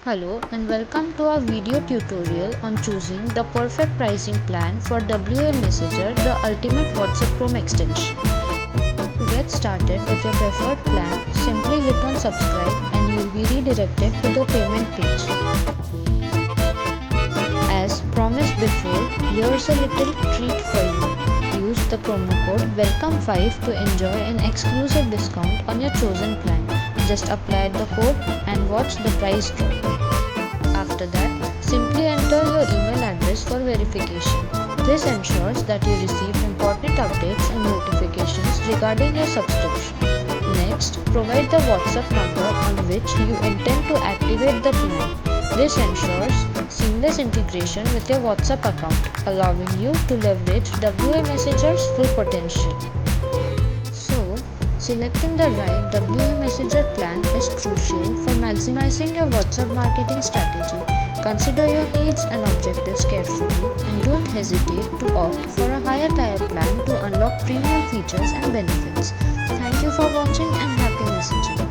Hello and welcome to our video tutorial on choosing the perfect pricing plan for WA Messenger, the ultimate WhatsApp Chrome extension. To get started with your preferred plan, simply hit on subscribe and you'll be redirected to the payment page. As promised before, here's a little treat for you. Use the promo code WELCOME5 to enjoy an exclusive discount on your chosen plan. Just apply the code and watch the price drop. After that, simply enter your email address for verification. This ensures that you receive important updates and notifications regarding your subscription. Next, provide the WhatsApp number on which you intend to activate the plan. This ensures seamless integration with your WhatsApp account, allowing you to leverage WA Messenger's full potential. So, selecting the right WA Messenger plan is crucial for maximizing your WhatsApp marketing strategy. Consider your needs and objectives carefully and don't hesitate to opt for a higher tier plan to unlock premium features and benefits. Thank you for watching and happy messaging.